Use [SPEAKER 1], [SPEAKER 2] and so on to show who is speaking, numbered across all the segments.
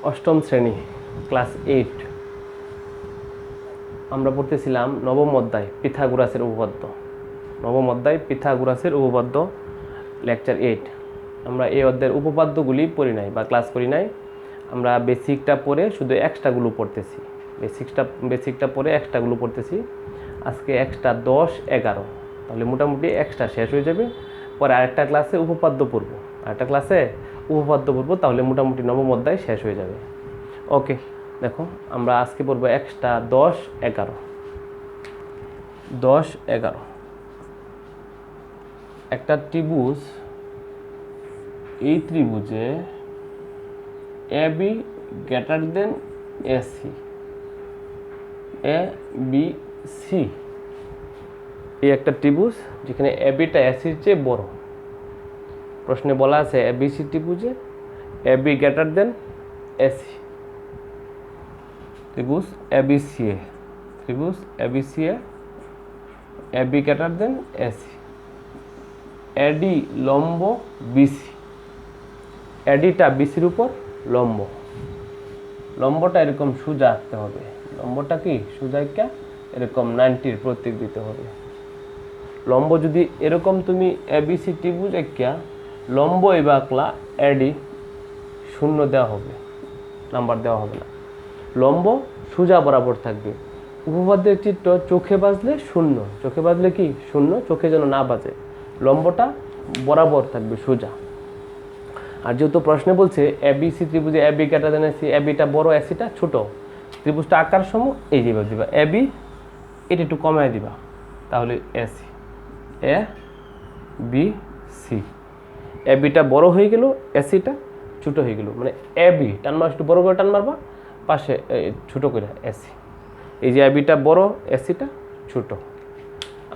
[SPEAKER 1] অষ্টম শ্রেণী ক্লাস 8 আমরা পড়তেছিলাম নবম অধ্যায় পিথাগোরাসের উপপাদ্য। নবম অধ্যায় পিথাগোরাসের উপপাদ্য লেকচার 8। আমরা এই অধ্যায়ের উপপাদ্যগুলি পড়ি নাই বা ক্লাস করি নাই। আমরা বেসিকটা পড়ে শুধু এক্সট্রাগুলো পড়তেছি। বেসিকটা পড়ে এক্সট্রাগুলো পড়তেছি। আজকে এক্সট্রা 10, 11, তাহলে মোটামুটি এক্সট্রা শেষ হয়ে যাবে। পরে আরেকটা ক্লাসে উপপাদ্য পড়বো, তাহলে মোটামুটি নবম অধ্যায় শেষ হয়ে যাবে। ওকে, দেখো আমরা আজকে পড়বো এক্সট্রা 10, 11। একটা ত্রিভুজ, এই ত্রিভুজে AB greater than AC, ABC, এই একটা ত্রিভুজ যেখানে ABটা ACর চেয়ে বড়। প্রশ্নে বলা আছে ABC ত্রিভুজে AB greater than AC। ত্রিভুজ ABCA, AB greater than AC। AD লম্ব BC, ADটা BCর উপর লম্ব। লম্বটা এরকম সোজা আঁকতে হবে। লম্বটা কি সোজা আঁকা এরকম 90-র প্রতীক দিতে হবে। লম্ব যদি এরকম তুমি ABC ত্রিভুজ আঁকা লম্ব এবার আঁকলা AD, 0 দেওয়া হবে, নাম্বার দেওয়া হবে না। লম্ব সোজা বরাবর থাকবে। উপপাদ্যের চিত্র চোখে বাজলে 0, চোখে বাজলে কি 0, চোখে যেন না বাজে। লম্বটা বরাবর থাকবে সোজা। আর যেহেতু প্রশ্নে বলছে ABC ত্রিভুজে AB greater than AC, ABটা বড় ACটা ছোট, ত্রিভুজটা আঁকার সময় এই যেভাবে দিবা AB, এটা একটু কমায় দিবা, তাহলে AC, ABC। ABটা বড় হয়ে গেল, ACটা ছোট হয়ে গেল, মানে AB টান মার একটু বড় করে টান মারবা, পাশে ছোট করে AC। এই যে ABটা বড়, ACটা ছোট।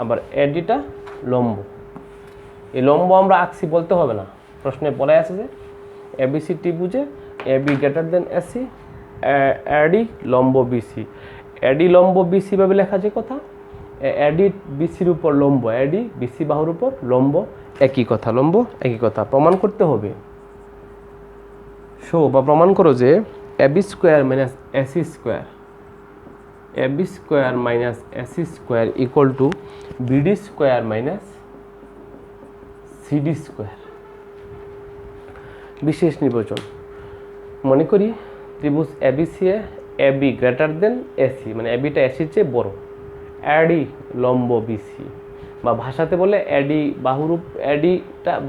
[SPEAKER 1] আবার ADটা লম্ব। এই লম্ব আমরা আঁকছি বলতে হবে না, প্রশ্নে বলা আছে যে ABC ত্রিভুজে AB greater than AC, AD লম্ব BC। AD লম্ব BC ভাবে লেখা যায় কথা, AD BCর উপর লম্ব, AD BC বাহুর উপর লম্ব, একই কথা, লম্ব একই কথা। প্রমাণ করতে হবে, প্রমাণ করো যে AB square minus AC square, AB square minus AC square equal to BD square minus CD square. বিশেষ নির্বাচন মনে করি ত্রিভুজ ABCA AB greater than AC, মানে ABটা ACর চেয়ে বড়, AD লম্ব BC, বা ভাষাতে বলে AD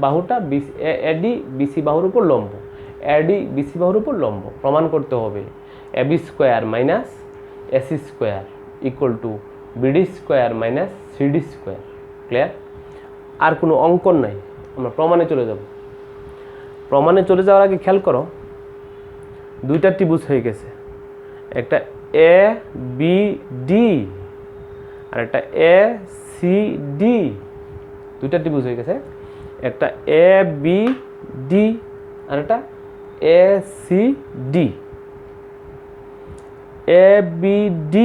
[SPEAKER 1] বাহুটা AD BC বাহুর উপর লম্ব, AD BC বাহুর উপর লম্ব। প্রমাণ করতে হবে AB square minus AC square equal to BD square minus CD square. Clear? আর কোনো অঙ্কন নাই, আমরা প্রমাণে চলে যাব। প্রমাণে চলে যাওয়ার আগে খেয়াল করো, দুইটা ত্রিভুজ হয়ে গেছে, একটা ABD আর একটা ACD। দুইটা ত্রিভুজ হয়ে গেছে, একটা ABD আর একটা ACD। ABD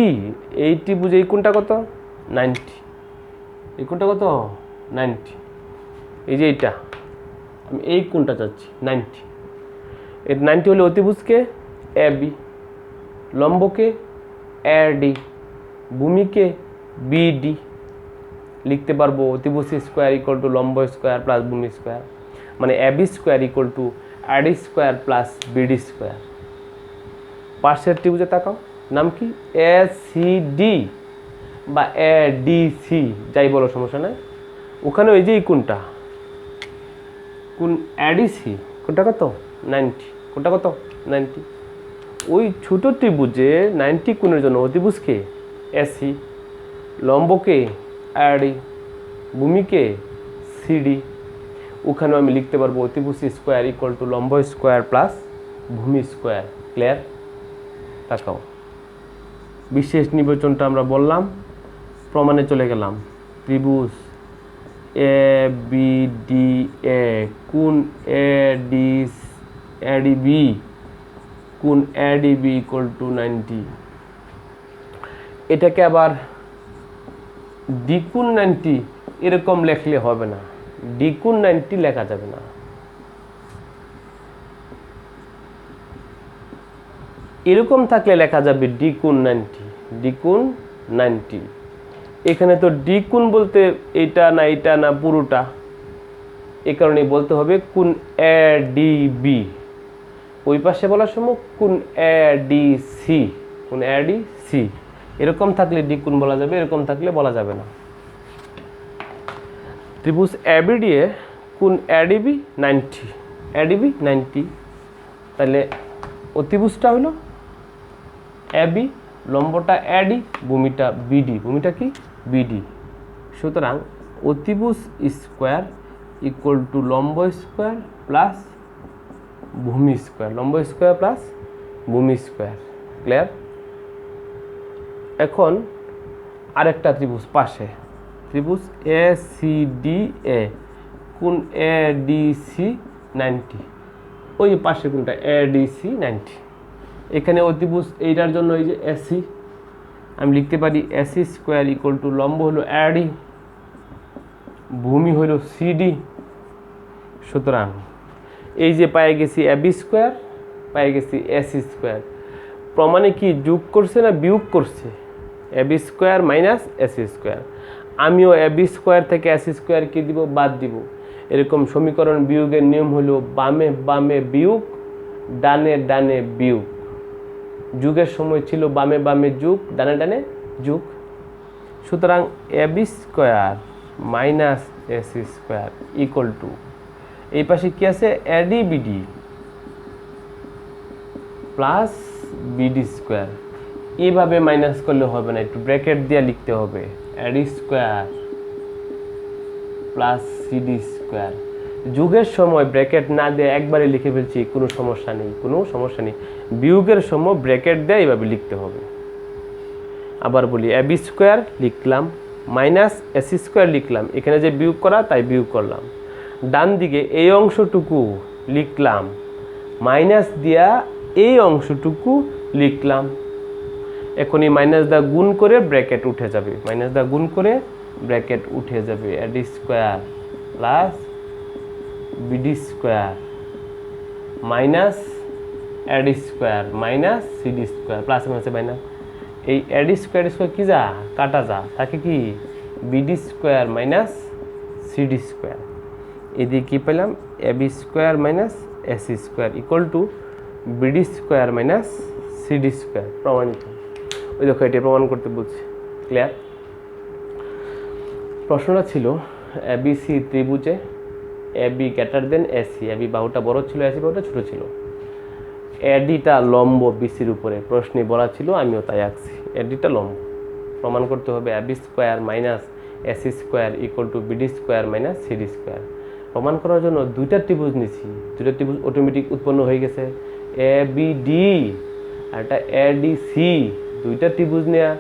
[SPEAKER 1] এই ত্রিভুজ, এই কোণটা কত 90, এই কোণটা কত 90। এই যে এইটা আমি এই কোণটা চাচ্ছি 90, এর 90 হলে অতিভুজকে AB, লম্বকে AD, ভূমিকে BD। লিখতে পারবো অতিভুজ স্কোয়ার ইকুয়াল টু লম্ব স্কোয়ার প্লাস ভূমি স্কোয়ার, মানে AB square equal two AD square plus BD square. পাশের ত্রিভুজে তাকাও, নাম কি ACD বা ADC, যাই বলো সমস্যা নাই। ওখানে ওই যে এই কোণটা, কোণ ADC, কোণটা কত 90, কোণটা কত 90। ওই ছোট ত্রিভুজে 90 কোণের জন্য অতিভুজকে AC, লম্বকে AD, ভূমিকে CD। ওখানেও আমি লিখতে পারবো অতিভুজ স্কোয়ার ইকুয়াল টু লম্ব স্কোয়ার প্লাস ভূমি স্কোয়ার। ক্লিয়ার? তাকাও, বিশেষ নির্বাচনটা আমরা বললাম, প্রমাণে চলে গেলাম। ত্রিভুজ ABDA কোণ ADB, কোণ ADB ইকুয়াল টু 90। এটাকে আবার দ্বিগুণ 90 এরকম লেখলে হবে না, দ্বিগুণ 90 লেখা যাবে না। এরকম থাকলে লেখা যাবে ডি কোণ 90, ডি কোণ 90। এখানে তো ডি কোণ বলতে এটা না পুরোটা, এই কারণে বলতে হবে কোণ এডিবি। ওই পাশে বলার সময় কোণ এডিসি, কোণ এডিসি। এরকম থাকলে ডি কোণ বলা যাবে, এরকম থাকলে বলা যাবে না। ত্রিভুজ এবিডি এ কোণ এডিবি 90, এডিবি 90, তাহলে অতিভুজটা হলো এবি, লম্বটা এডি, ভূমিটা বিডি, ভূমিটা কি বিডি। সুতরাং অতিভুজ স্কোয়ার ইকুয়াল টু লম্ব স্কোয়ার প্লাস ভূমি স্কোয়ার, লম্ব স্কোয়ার প্লাস ভূমি স্কোয়ার। ক্লিয়ার? এখন আরেকটা ত্রিভুজ পাশে, ত্রিভুজ এ সি ডি এ কোণ এ ডি সি 90, ওই পাশে কোণটা এ ডি সি 90। এখানে অতিভুজ এইটার জন্য এই যে এসি, আমি লিখতে পারি এসি স্কোয়ার ইকুয়াল টু লম্ব হলো এডি, ভূমি হলো সিডি। সুতরাং এই যে পায়ে গেছি এবি স্কোয়ার, পায়ে গেছি এসি স্কোয়ার, প্রমাণে কি যোগ করছে না বিয়োগ করছে? AB square minus AC square. আমিও এবি স্কোয়ার থেকে এসি স্কোয়ার কি দিব? বাদ দিব। এরকম সমীকরণ বিয়োগের নিয়ম হলো বামে বামে বিয়োগ, ডানে ডানে বিয়োগ। যুগের সময় ছিল বামে বামে যোগ, ডানে ডানে যোগ। সুতরাং AB square minus AC square equal to, এই পাশে কি আছে? AD BD plus BD square. এইভাবে মাইনাস করলে হবে না, একটু ব্র্যাকেট দিয়ে লিখতে হবে। AD square plus CD square. যুগের সময় ব্র্যাকেট না দিয়ে একবারে লিখে ফেলছি, কোনো সমস্যা নেই, কোনো সমস্যা নেই। বিয়োগের সময় ব্র্যাকেট দিয়ে এইভাবে লিখতে হবে। আবার বলি, এবি স্কোয়ার লিখলাম মাইনাস এসি স্কোয়ার লিখলাম, এখানে যে বিয়োগ করা তাই বিয়োগ করলাম। ডান দিকে এই অংশটুকু লিখলাম, মাইনাস দিয়া এই অংশটুকু লিখলাম। এখন এই মাইনাস দা গুণ করে ব্র্যাকেট উঠে যাবে, মাইনাস দা গুণ করে ব্র্যাকেট উঠে যাবে। এডি square plus BD square minus AD square minus CD square, plus মাইনাসে মাইনাস। এই এডি স্কোয়ার স্কোয়ার কি যা কাটা যা, থাকে কি BD square minus CD square. এদিকে কী পেলাম? AB square minus AC square equal to BD square minus CD square. প্রমাণিত। ওই দেখো, এটি প্রমাণ করতে বলছি। ক্লিয়ার? প্রশ্নটা ছিল এবিসি ত্রিভুজে AB greater than AC, AB বাহুটা বড় ছিল, এসি বাহুটা ছোট ছিল। এডিটা লম্ব বিসির উপরে, প্রশ্নে বলা ছিল, আমিও তাই আঁকছি। এডিটা লম্ব, প্রমাণ করতে হবে AB square minus AC square equal to BD square minus CD square. প্রমাণ করার জন্য দুইটা ত্রিভুজ নিছি, দুইটা ত্রিভুজ অটোমেটিক উৎপন্ন হয়ে গেছে, এ বি ডি আর একটা এ ডি সি। দুইটা ত্রিভুজ নেয়া,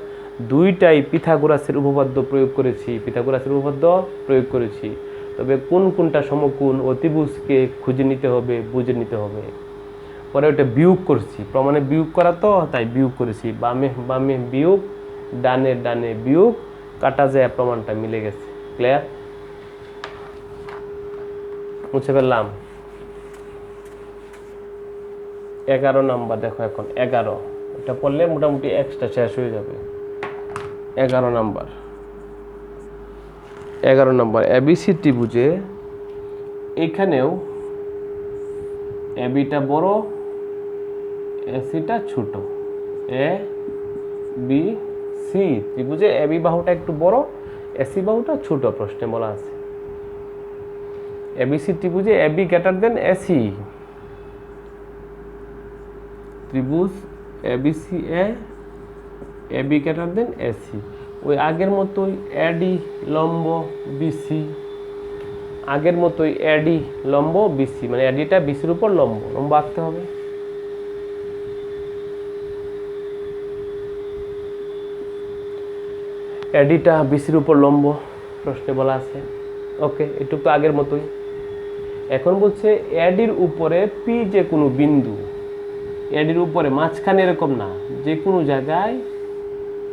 [SPEAKER 1] দুইটাই পিথাগোরাসের উপপাদ্য প্রয়োগ করেছি, পিথাগোরাসের উপপাদ্য প্রয়োগ করেছি। তবে কোন কোনটা সমকোণ অতিভুজকে খুঁজে নিতে হবে, বুঝে নিতে হবে। পরে ওটা বিয়োগ করছি, প্রমাণে বিয়োগ করা তো তাই বিয়োগ করেছি। বামে বামে বিয়োগ, ডানে ডানে বিয়োগ, কাটা যায়, প্রমাণটা মিলে গেছে। ক্লিয়ার? মুছে ফেললাম। 11 নাম্বার দেখো, এখন 11 এটা পড়লে মোটামুটি এক্সট্রা শেষ হয়ে যাবে। 11 নাম্বার এবিসি ত্রিভুজে এখানেও এবিটা বড়, এসিটা ছোট। এ বি সি ত্রিভুজে এবি বাহুটা একটু বড়, এসি বাহুটা ছোট, প্রশ্নে বলা আছে। এবিসি ত্রিভুজে এবি গ্রেটার দেন এসি, ত্রিভুজ এবিসি এ এবি গ্রেটার দেন এসি। ওই আগের মতোই এডি লম্ব বিসি, আগের মতোই এডি লম্ব বিসি, মানে এডিটা বিসির উপর লম্ব, লম্ব আঁকতে হবে। এডিটা বিসির উপর লম্ব, প্রশ্নে বলা আছে। ওকে, এটুকু আগের মতোই। এখন বলছে এডির উপরে পি যে কোনো বিন্দু, এডির উপরে মাঝখানে এরকম না, যে কোনো জায়গায়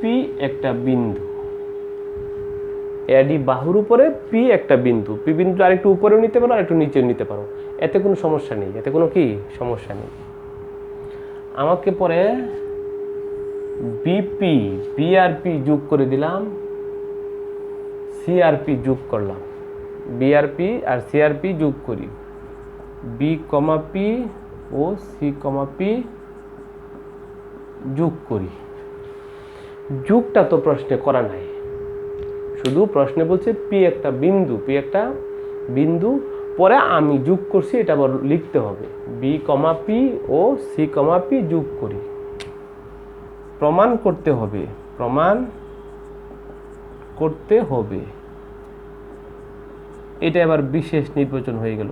[SPEAKER 1] পি একটা বিন্দু। এডি বাহুর উপরে পি একটা বিন্দু, পি বিন্দু আরেকটু উপরেও নিতে পারো, আরেকটু নিচেও নিতে পারো, এতে কোনো সমস্যা নেই, এতে কোনো কি সমস্যা নেই। আমাকে পরে বিপি বিআরপি যোগ করে দিলাম, সিআরপি যোগ করলাম, বিআরপি আর সিআরপি যোগ করি, বি কমা পি ও সি কমা পি যোগ করি। যোগটা তো প্রশ্নে করা নাই, শুধু প্রশ্নে বলছে পি একটা বিন্দু, পরে আমি যোগ করছি, এটা আবার লিখতে হবে, বি কমা পি ও সি কমা পি যোগ করি। প্রমাণ করতে হবে, এটা আবার বিশেষ নির্বাচন হয়ে গেল।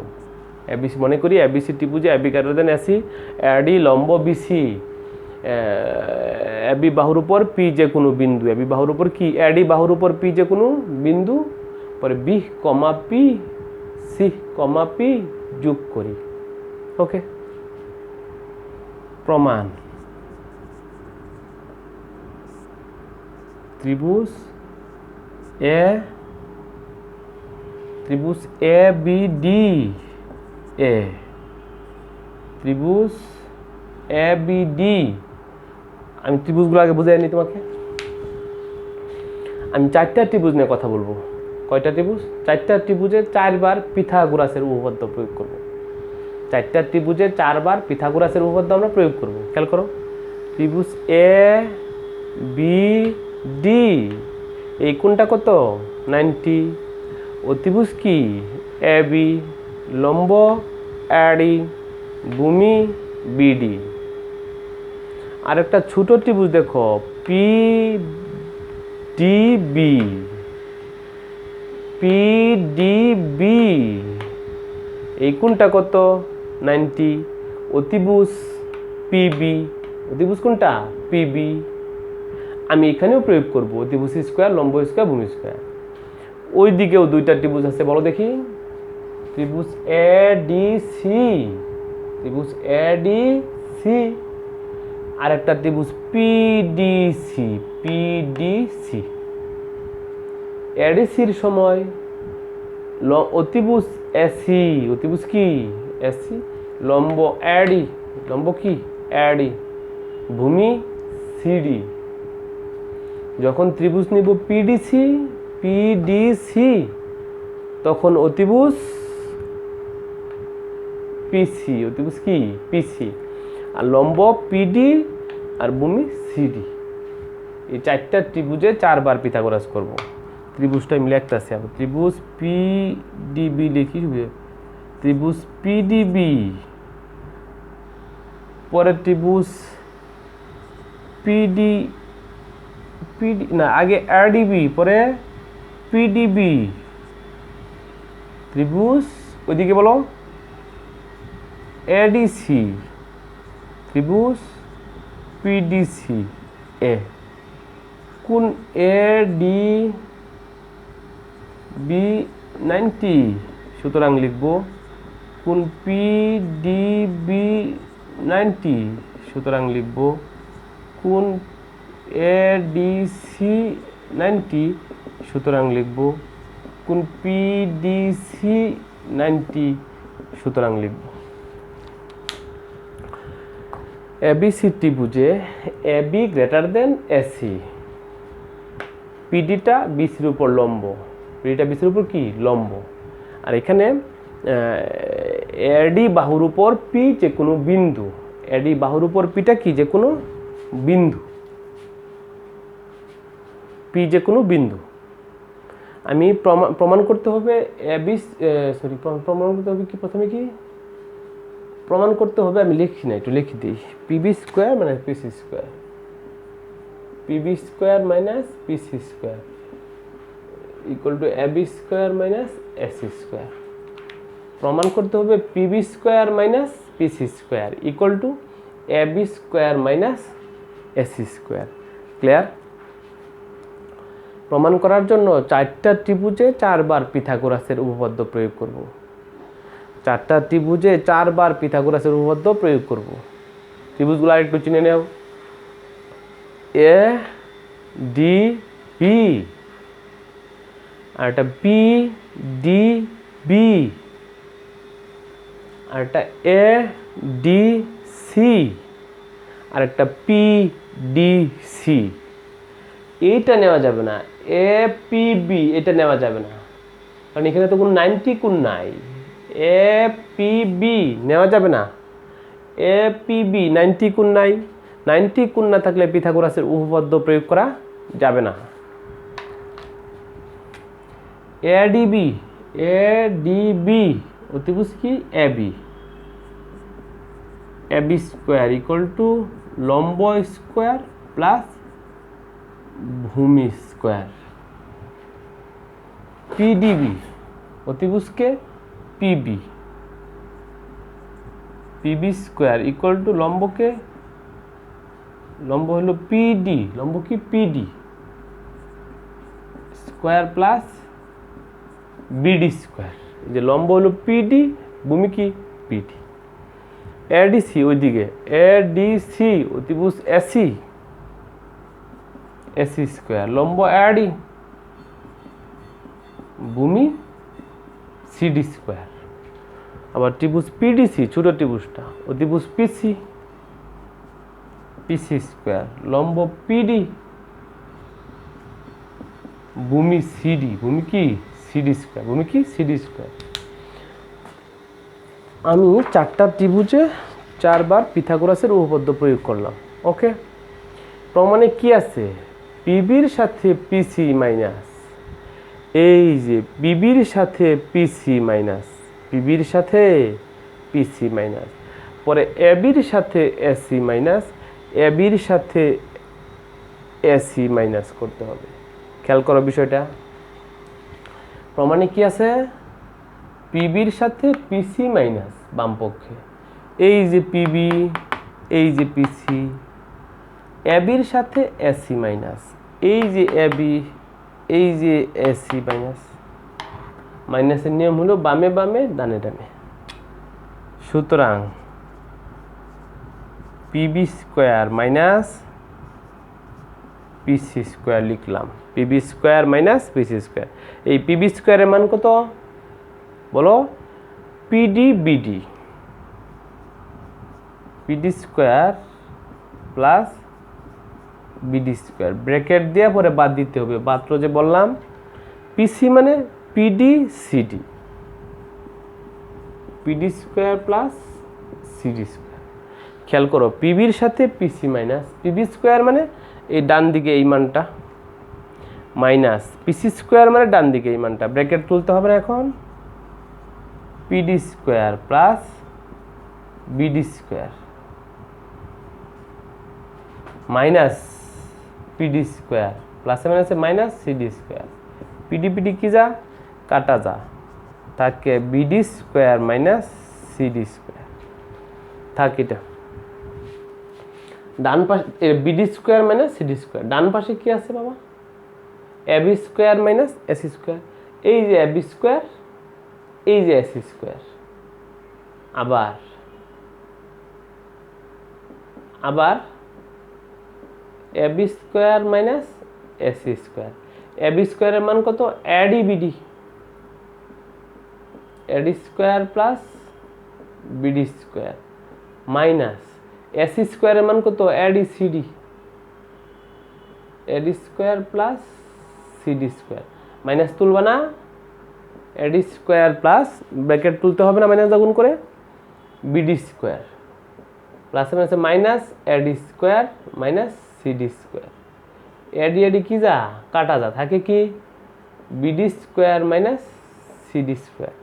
[SPEAKER 1] এবিসি মনে করি এবিসি ত্রিভুজে AB greater than AC, AD লম্ব বিসি, এবি বাহুর উপর পি যে কোনো বিন্দু, এবি বাহুর উপর কি এডি বাহুর উপর পি যে কোনো বিন্দু, পরে B comma P c comma P যোগ করি। ওকে, প্রমাণ ত্রিভুজ এ বি ডি এ, ত্রিভুজ এ বি ডি। আমি ত্রিভুজগুলো আগে বুঝাই নি তোমাকে। আমি 4টা ত্রিভুজ নিয়ে কথা বলবো। কয়টা ত্রিভুজ? 4টা ত্রিভুজে 4বার পিথাগোরাসের উপপাদ্য প্রয়োগ করব। 4টা ত্রিভুজে 4বার পিথাগোরাসের উপপাদ্য আমরা প্রয়োগ করব। খেয়াল করো, ত্রিভুজ এ বি ডি, এই কোণটা কত? 90। ও ত্রিভুজ কি? এ বি, লম্ব এডি, ভূমি বিডি। আর একটা ছোট ত্রিভুজ দেখো, পি ডি বি, এই কোণটা কত? 90। অতিভুজ পিবি, অতিভুজ কোনটা? পিবি। আমি এখানেও প্রয়োগ করব অতিভুজ স্কোয়ার, লম্ব স্কোয়ার, ভূমি স্কোয়ার। ওই দিকেও 2টা ত্রিভুজ আছে, বলো দেখি। ত্রিভুজ এ ডি সি, ত্রিভুজ এ ডি সি, আর একটা ত্রিভুজ পিডিসি, পিডিসি। এডিসির সময় অতিভুজ এসি, অতিভুজ কি? এসি, লম্ব এডি, লম্ব কি? এডি, ভূমি সিডি। যখন ত্রিভুজ নিব পিডিসি, তখন অতিভুজ পিসি, অতিভুজ কি? পিসি। আর লম্ব পিডি আর ভূমি সিডি। এই 4টা ত্রিভুজে 4বার পিথাগোরাস করব। ত্রিভুজটা আমি লিখতেছি, আবার ত্রিভুজ পিডিবি লিখি, ত্রিভুজ পিডিবি, পরে ত্রিভুজ পিডি না, আগে এডিবি পরে পিডিবি। ত্রিভুজ ওইদিকে বলো এডিসি, ত্রিভুজ পিডিসি এ। কোন এ ডি বি 90, সুতরাং লিখব কোন পি ডি বি 90, সুতরাং লিখব কোন এ ডি সি 90, সুতরাং লিখব কোন পি ডি সি 90, সুতরাং লিখব। এবিসি ত্রিভুজে এবি গ্রেটার দেন এসি, পিডিটা বিসির উপর লম্ব, পিডিটা বিসির উপর কি? লম্ব। আর এখানে এডি বাহুর উপর পি যে কোনো বিন্দু, এডি বাহুর উপর পিটা কি? যে কোনো বিন্দু, পি যে কোনো বিন্দু। আমি প্রমাণ করতে হবে প্রমাণ করতে হবে কি? প্রথমে কি প্রমাণ করতে হবে? আমি লিখি না, একটু লিখে দিই। PB square minus PC square, PB square minus PC square equal to AB square minus AC square. প্রমাণ করতে হবে PB square minus PC square equal to AB square minus AC square. Clear? প্রমাণ করার জন্য 4টা ত্রিভুজে 4বার পিথাগোরাসের উপপাদ্য প্রয়োগ করব। 4টা ত্রিভুজে 4বার পিথাগোরাসের উপপাদ্য প্রয়োগ করব। ত্রিভুজগুলো আরেকটু চিনে নেও। এ ডি বি, আর একটা পি ডি বি, আর একটা এ ডি সি, আর একটা পিডিসি, এইটা নেওয়া যাবে না। এপিবি এটা নেওয়া যাবে না, কারণ এখানে তো কোনো 90 কোণ নাই। এপিবি নেওয়া যাবে না, এপিবি 90 কোণ নাই। 90 কোণ না থাকলে পিথাগোরাসের উপপাদ্য প্রয়োগ করা যাবে না। এডিবি, এডিবি অতিভুজ কি AB, AB square equal to লম্ব স্কোয়ার প্লাস ভূমি স্কোয়ার। পিডিবি অতিভুজকে PB, PB square equal to লম্বকে, লম্ব হলো পিডি, লম্ব কি PD square plus BD square. যে লম্ব হলো পিডি, ভূমি কি পিডি। এডিসি ওইদিকে, এডিসি অতিভুজ এসি, এসি স্কোয়ার লম্ব এডি, ভূমি সিডি স্কোয়ার। আবার ত্রিভুজ পিডিসি ছোট ত্রিভুজটা অতিভুজ পিসি, পিসি স্কোয়ার লম্ব পিডি, ভূমি সিডি, ভূমি কি সিডি স্কোয়ার, ভূমি কি সিডি স্কোয়ার। আমি 4টা ত্রিভুজে 4বার পিথাগোরাসের উপপাদ্য প্রয়োগ করলাম। ওকে, প্রমাণে কি আছে? পিবির সাথে পিসি মাইনাস, এই যে পিবির সাথে পিসি মাইনাস, পিবির সাথে পিসি মাইনাস, পরে এবির সাথে এসি মাইনাস, এবির সাথে এসি মাইনাস করতে হবে। খেয়াল করো বিষয়টা, প্রমাণে কি আছে? পিবির সাথে পিসি মাইনাস বাম পক্ষে, এই যে পিবি, এই যে পিসি, এবির সাথে এসি মাইনাস, এই যে এবি, এই যে এসি মাইনাস। মাইনাসের নিয়ম হলো বামে বামে ডানে ডানে। সুতরাং PB square minus PC square লিখলাম, PB square minus PC square. এই পিবি স্কোয়ারের মান কত বলো? PD BD, PD square plus BD square, bracket দিয়ে পরে বাদ দিতে হবে। মাত্র যে বললাম পিসি মানে PD CD, PD square plus CD square. খেয়াল করো, পিবির সাথে পিসি মাইনাস, পিবি স্কোয়ার মানে এই ডান দিকে এই মানটা, মাইনাস পিসি স্কোয়ার মানে ডান দিকে এই মানটা, ব্র্যাকেট তুলতে হবে না এখন। PD square plus BD square minus PD square, প্লাসে মাইনাসে minus CD square. PD PD কি যা কাটা যা, থাকে BD square minus CD square. থাক এটা ডান পাশে, BD square minus CD square. ডান পাশে কি আছে বাবা? AB square minus AC square. এই যে এবি স্কোয়ার, এই যে এসি স্কোয়ার। আবার আবার AB square minus AC square. AB স্কোয়ারের মান কত? AD BD, AD square plus BD square minus AC স্কোয়ারের মান কত? AD CD, AD square plus CD square. Minus তুলবা না, এডি স্কোয়ার প্লাস ব্র্যাকেট তুলতে হবে না মাইনাস গুণ করে, বিডি স্কোয়ার প্লাসে মাইনাসে minus AD square minus CD square. AD AD কি যা কাটা যা, থাকে কি BD square minus CD square.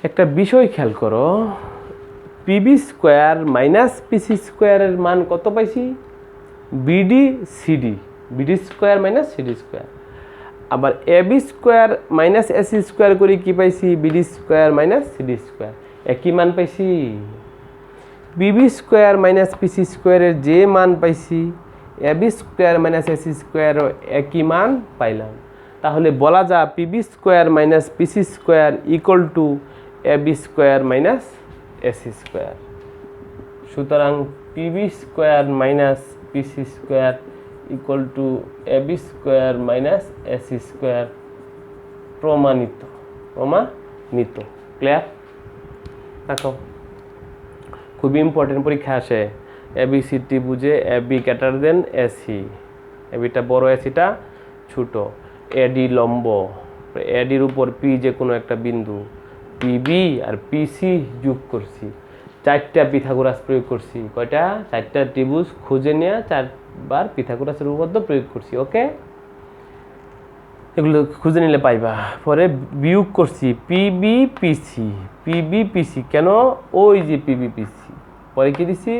[SPEAKER 1] একটা বিষয় খেয়াল করো, পিবি স্কোয়ার মাইনাস পিসি স্কোয়ারের মান কত পাইছি? BD CD, BD square minus CD square. আবার AB square minus AC square করে কি পাইছি? BD square minus CD square. একই মান পাইছি। বিবি স্কোয়ার মাইনাস পিসি স্কোয়ারের যে মান পাইছি, এবি স্কোয়ার মাইনাস এসি স্কোয়ারও একই মান পাইলাম। তাহলে বলা যা PB square minus PC square equal to AB square minus AC square. সুতরাং PB square minus PC square equal to AB square minus AC square প্রমাণিত, প্রমাণিত। ক্লিয়ার? দেখো খুবই ইম্পর্টেন্ট পরীক্ষা আসে এবিসি ত্রিভুজে এবি গ্রেটার দেন এসি, এবিটা বড় এসিটা ছোট, এডি লম্ব, এডির উপর পি যে কোনো একটা বিন্দু, পিবি আর পিসি যোগ করছি, 4টা পিথাগোরাস প্রয়োগ করছি, কয়টা 4টা ত্রিভুজ খুঁজে নিয়ে 4বার পিথাগোরাসের উপপাদ্য প্রয়োগ করছি। ওকে, এগুলো খুঁজে নিলে পাইবা। পরে বিয়োগ করছি পিবি পিসি, পিবি পিসি কেন, ওই যে পিবি পিসি, পরে কি দিছি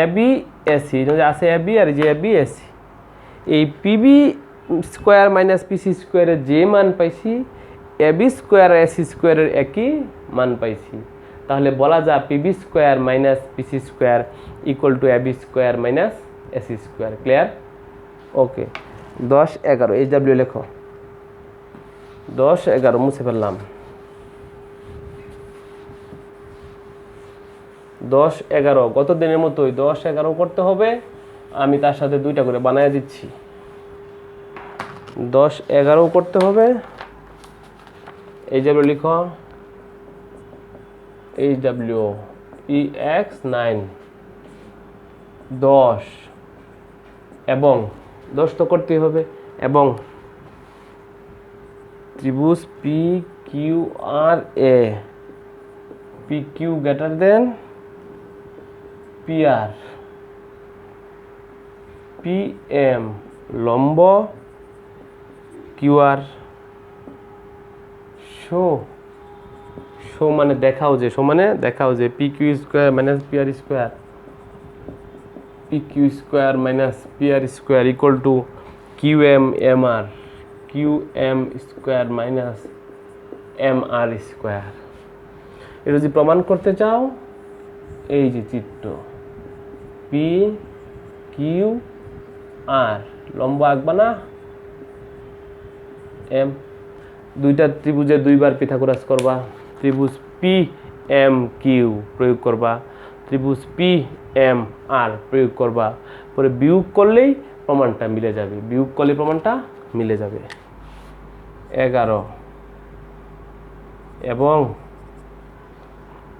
[SPEAKER 1] এবি এসি, আছে এবি আর যে এবি এসি, এই পিবি স্কোয়ার মাইনাস পিসি স্কোয়ারের যে মান পাইছি এবি স্কোয়ার আর এসি স্কোয়ারের একই মান পাইছি, তাহলে বলা যায় PB square minus PC square equal to AB square minus AC square. Clear? Okay, 10 11 এই ডাব্লিউ লেখো, 10 11 মুছে ফেললাম। 10 11 গত দিনের মতোই 10 11 করতে হবে, আমি তার সাথে 2টা করে বানায় দিচ্ছি। 10 11 করতে হবে, এই ডাব্লিউ লিখো, এইচ ডাব্লিউ ই এক্স 9 10 এবং 10 তো করতেই হবে, এবং ত্রিভুজ পি কিউ আর এ, P Q greater than P R, P M লম্ব কিউ আর, শো শো মানে দেখাও যে, শো মানে দেখাও যে P Q square minus P R square, P Q square minus P R square equal to Q M M R, Q M square minus M R square. এটা যদি প্রমাণ করতে চাও, এই যে চিত্র পি কিউ আর লম্ব আঁকবা না, এম, 2টা ত্রিভুজে 2বার পিথাগোরাস করবা, ত্রিভুজ পি এম কিউ প্রয়োগ করবা, ত্রিভুজ পি এম আর প্রয়োগ করবা, পরে বিয়োগ করলেই প্রমাণটা মিলে যাবে, বিয়োগ করলে প্রমাণটা মিলে যাবে। 11 এবং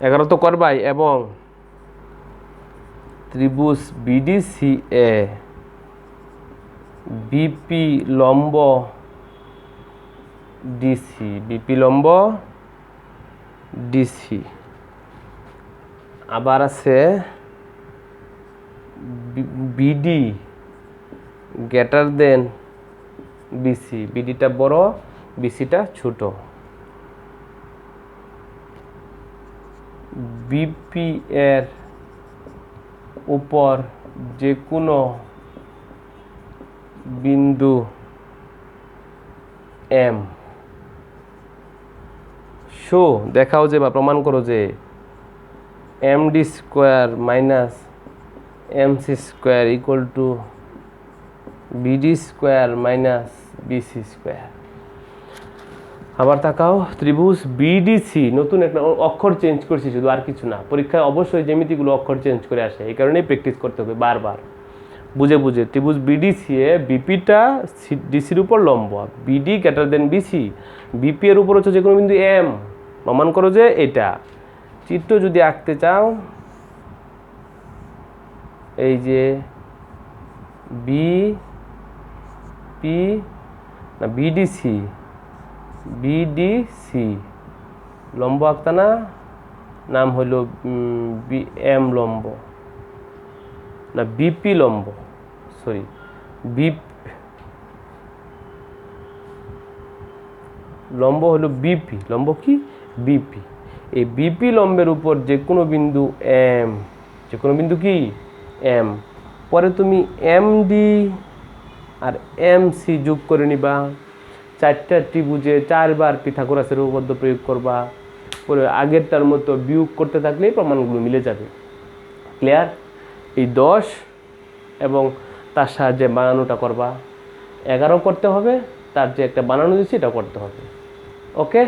[SPEAKER 1] 11 তো করবাই, এবং ত্রিভুজ বিডিসি এ বিপি লম্ব ডিসি, বিপি লম্ব ডিসি, আবার আছে বিডি গ্রেটার দেন বিসি, বিডিটা বড় বিসিটা ছোট, বিপি এর উপর যে কোনো বিন্দু এম, শো দেখাও যে বা প্রমাণ করো যে M D square minus M C square equal to BD square minus BC square. আবার তাকাও, ত্রিভুজ বিডিসি, নতুন একটা অক্ষর চেঞ্জ করছি শুধু, আর কিছু না। পরীক্ষায় অবশ্যই জ্যামিতিগুলো অক্ষর চেঞ্জ করে আসে, এই কারণেই প্র্যাকটিস করতে হবে বারবার বুঝে বুঝে। ত্রিভুজ বিডিসি এ বিপিটা ডিসির উপর লম্ব, BD greater than BC, BP এর উপর হচ্ছে যে কোনো বিন্দু এম, প্রমাণ করো যে এটা। চিত্র যদি আঁকতে চাও, এই যে বি পি না বিডিসি, বিডিসি লম্ব আঁকতা না, নাম হইল বি এম লম্ব না বিপি লম্ব, সরি লম্ব হলো বিপি, লম্ব কি বিপি, এই বিপি লম্বের উপর যে কোনো বিন্দু এম, যে কোনো বিন্দু কি এম, পরে তুমি এম ডি আর এম সি যোগ করে নিবা, 4টা ত্রিভুজে 4বার পিথাগোরাসের উপপাদ্য প্রয়োগ করবা, পরে আগেরটার মতো বিয়োগ করতে থাকলেই প্রমাণগুলো মিলে যাবে। ক্লিয়ার? এই 10 এবং তার সাহায্যে বানানোটা করবা, 11 করতে হবে, তার যে একটা বানানো দিচ্ছি এটা করতে হবে। ওকে,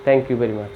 [SPEAKER 1] থ্যাংক ইউ ভেরি মাচ।